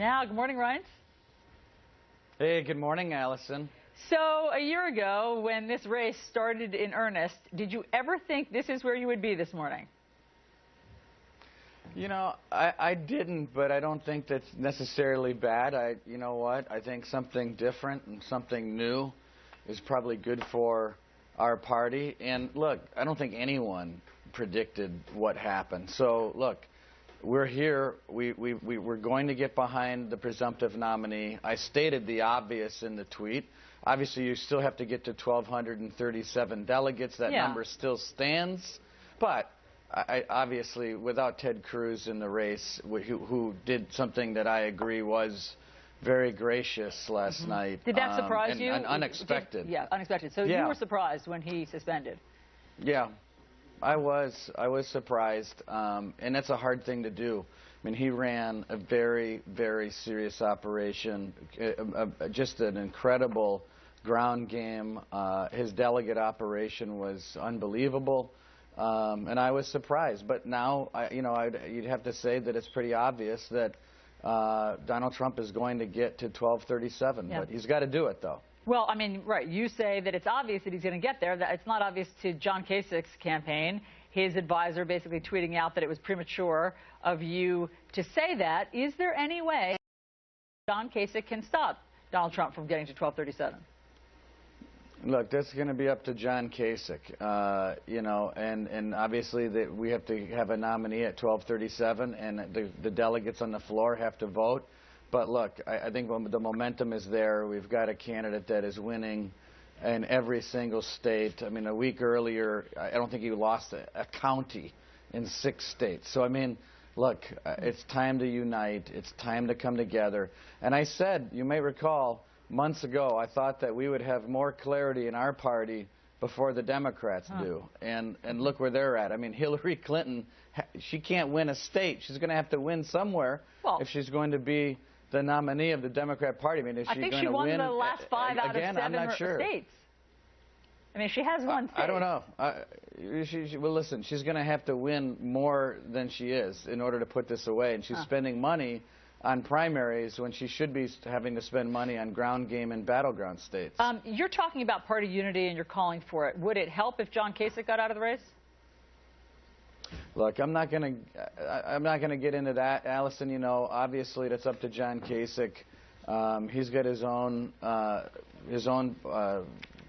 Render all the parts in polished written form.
Now, good morning, Reince. Hey, good morning, Allison. So a year ago, when this race started in earnest, did you ever think this is where you would be this morning? You know, I didn't, but I don't think that's necessarily bad. You know what? I think something different and something new is probably good for our party. And look, I don't think anyone predicted what happened. So look, we're here. We're going to get behind the presumptive nominee. I stated the obvious in the tweet. Obviously, you still have to get to 1,237 delegates. That number still stands. But obviously, without Ted Cruz in the race, who did something that I agree was very gracious last night. Did that surprise you? And unexpected. Yeah, unexpected. So you were surprised when he suspended? Yeah. I was surprised, and that's a hard thing to do. I mean, he ran a very, very serious operation, just an incredible ground game. His delegate operation was unbelievable, and I was surprised. But now, you'd have to say that it's pretty obvious that Donald Trump is going to get to 1237, but he's got to do it, though. Well, I mean, right, you say that it's obvious that he's going to get there. That it's not obvious to John Kasich's campaign, his advisor basically tweeting out that it was premature of you to say that. Is there any way John Kasich can stop Donald Trump from getting to 1237? Look, that's going to be up to John Kasich, and obviously that we have to have a nominee at 1237, and the delegates on the floor have to vote. But look, I think the momentum is there. We've got a candidate that is winning in every single state. I mean, a week earlier, I don't think he lost a county in 6 states. So, I mean, look, it's time to unite. It's time to come together. And I said, you may recall, months ago, I thought that we would have more clarity in our party before the Democrats do. And look where they're at. I mean, Hillary Clinton, she can't win a state. She's going to have to win somewhere if she's going to be the nominee of the Democrat Party. I mean, is she going to win? I think she won the last 5 out of 7 I'm not sure. states. I mean, she has won states. I don't know. Well, listen, she's going to have to win more than she is in order to put this away. And she's spending money on primaries when she should be having to spend money on ground game and battleground states. You're talking about party unity and you're calling for it. Would it help if John Kasich got out of the race? Look, I'm not going to get into that, Allison. You know, obviously that's up to John Kasich. He's got his own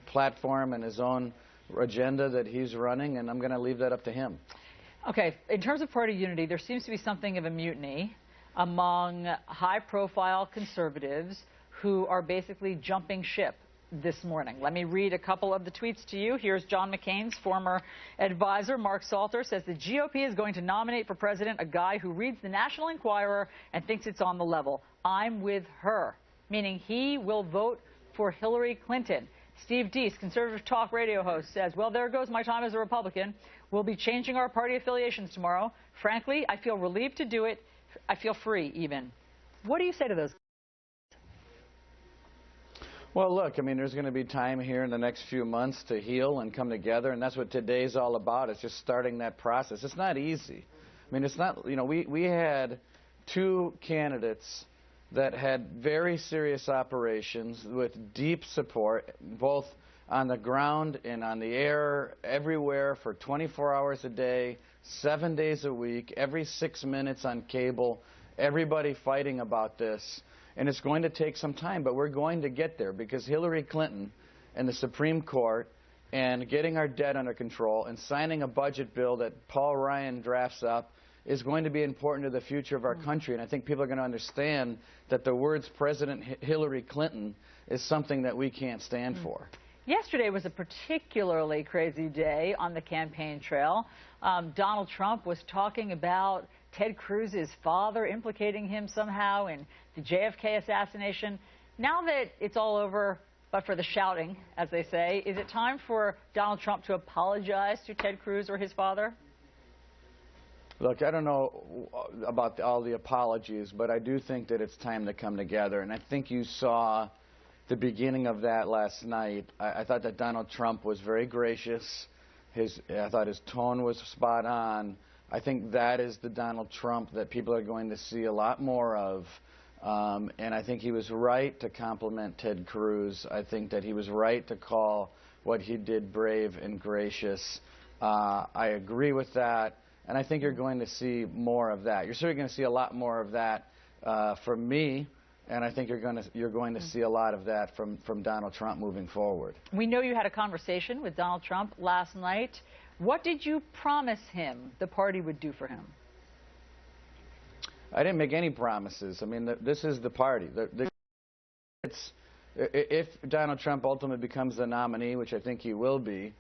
platform and his own agenda that he's running, and I'm going to leave that up to him. Okay, in terms of party unity, there seems to be something of a mutiny among high-profile conservatives who are basically jumping ship this morning. Let me read a couple of the tweets to you. Here's John McCain's former advisor, Mark Salter, says the GOP is going to nominate for president a guy who reads the National Enquirer and thinks it's on the level. I'm with her, meaning he will vote for Hillary Clinton. Steve Deese, conservative talk radio host, says, well, there goes my time as a Republican. We'll be changing our party affiliations tomorrow. Frankly, I feel relieved to do it. I feel free, even. What do you say to those? Well, look, I mean, there's going to be time here in the next few months to heal and come together, and that's what today's all about. It's just starting that process. It's not easy. I mean, it's not, you know, we had 2 candidates that had very serious operations with deep support, both on the ground and on the air, everywhere for 24 hours a day, 7 days a week, every 6 minutes on cable, everybody fighting about this. And it's going to take some time, but we're going to get there because Hillary Clinton and the Supreme Court and getting our debt under control and signing a budget bill that Paul Ryan drafts up is going to be important to the future of our country. And I think people are going to understand that the words President Hillary Clinton is something that we can't stand for. Yesterday was a particularly crazy day on the campaign trail. Donald Trump was talking about Ted Cruz's father, implicating him somehow in the JFK assassination. Now that it's all over, but for the shouting, as they say, is it time for Donald Trump to apologize to Ted Cruz or his father? Look, I don't know about all the apologies, but I do think that it's time to come together. And I think you saw the beginning of that last night. I thought that Donald Trump was very gracious. I thought his tone was spot on. I think that is the Donald Trump that people are going to see a lot more of. And I think he was right to compliment Ted Cruz. I think that he was right to call what he did brave and gracious. I agree with that. And I think you're going to see more of that. You're certainly going to see a lot more of that from me. And I think you're going to see a lot of that from Donald Trump moving forward. We know you had a conversation with Donald Trump last night. What did you promise him the party would do for him? I didn't make any promises. I mean, this is the party. If Donald Trump ultimately becomes the nominee, which I think he will be,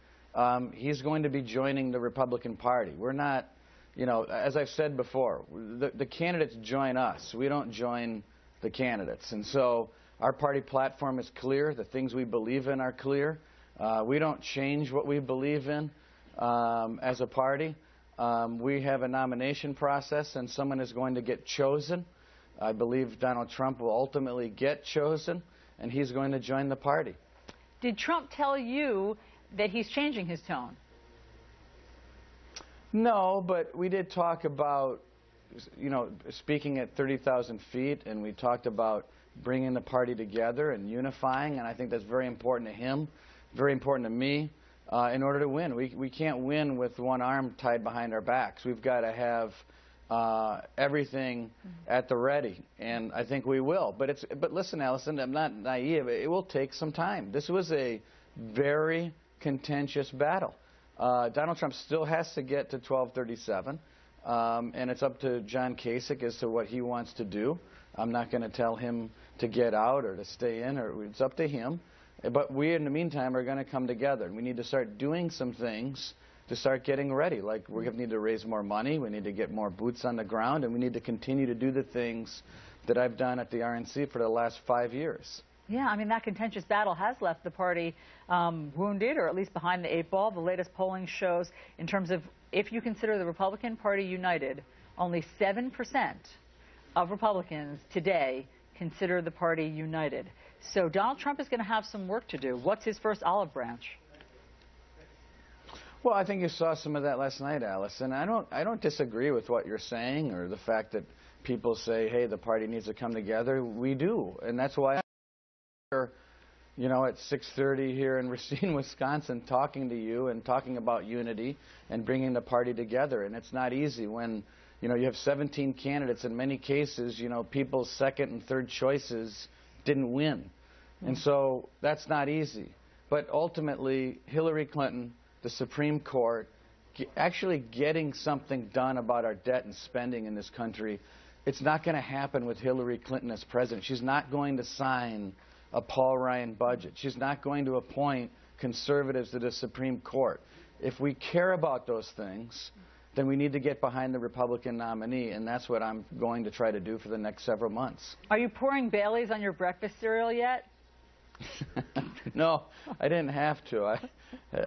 he's going to be joining the Republican Party. We're not, you know, as I've said before, the candidates join us. We don't join the candidates. And so our party platform is clear. The things we believe in are clear. We don't change what we believe in as a party. We have a nomination process, and someone is going to get chosen. I believe Donald Trump will ultimately get chosen, and he's going to join the party. Did Trump tell you that he's changing his tone? No, but we did talk about, you know, speaking at 30,000 feet, and we talked about bringing the party together and unifying, and I think that's very important to him, very important to me. In order to win, we can't win with one arm tied behind our backs. We've got to have everything at the ready, and I think we will. But listen, Allison, I'm not naive. It will take some time. This was a very contentious battle. Donald Trump still has to get to 1237, and it's up to John Kasich as to what he wants to do. I'm not going to tell him to get out or to stay in, or it's up to him. But we, in the meantime, are going to come together. And we need to start doing some things to start getting ready. Like, we need to raise more money, we need to get more boots on the ground, and we need to continue to do the things that I've done at the RNC for the last 5 years. Yeah, I mean, that contentious battle has left the party wounded, or at least behind the 8 ball. The latest polling shows, in terms of if you consider the Republican Party united, only 7% of Republicans today consider the party united. So Donald Trump is going to have some work to do. What's his first olive branch? Well, I think you saw some of that last night, Allison. I don't disagree with what you're saying, or the fact that people say, hey, the party needs to come together. We do, and that's why I'm here, you know, at 6:30 here in Racine, Wisconsin, talking to you and talking about unity and bringing the party together. And it's not easy when, you know, you have 17 candidates. In many cases, you know, people's second and third choices didn't win. And so that's not easy. But ultimately, Hillary Clinton, the Supreme Court, actually getting something done about our debt and spending in this country, it's not going to happen with Hillary Clinton as president. She's not going to sign a Paul Ryan budget. She's not going to appoint conservatives to the Supreme Court. If we care about those things, then we need to get behind the Republican nominee, and that's what I'm going to try to do for the next several months. Are you pouring Bailey's on your breakfast cereal yet? No, I didn't have to.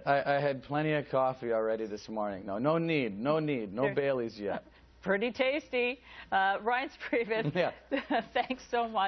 I had plenty of coffee already this morning. No need, no Bailey's yet. Pretty tasty. Reince Priebus, Yeah. thanks so much.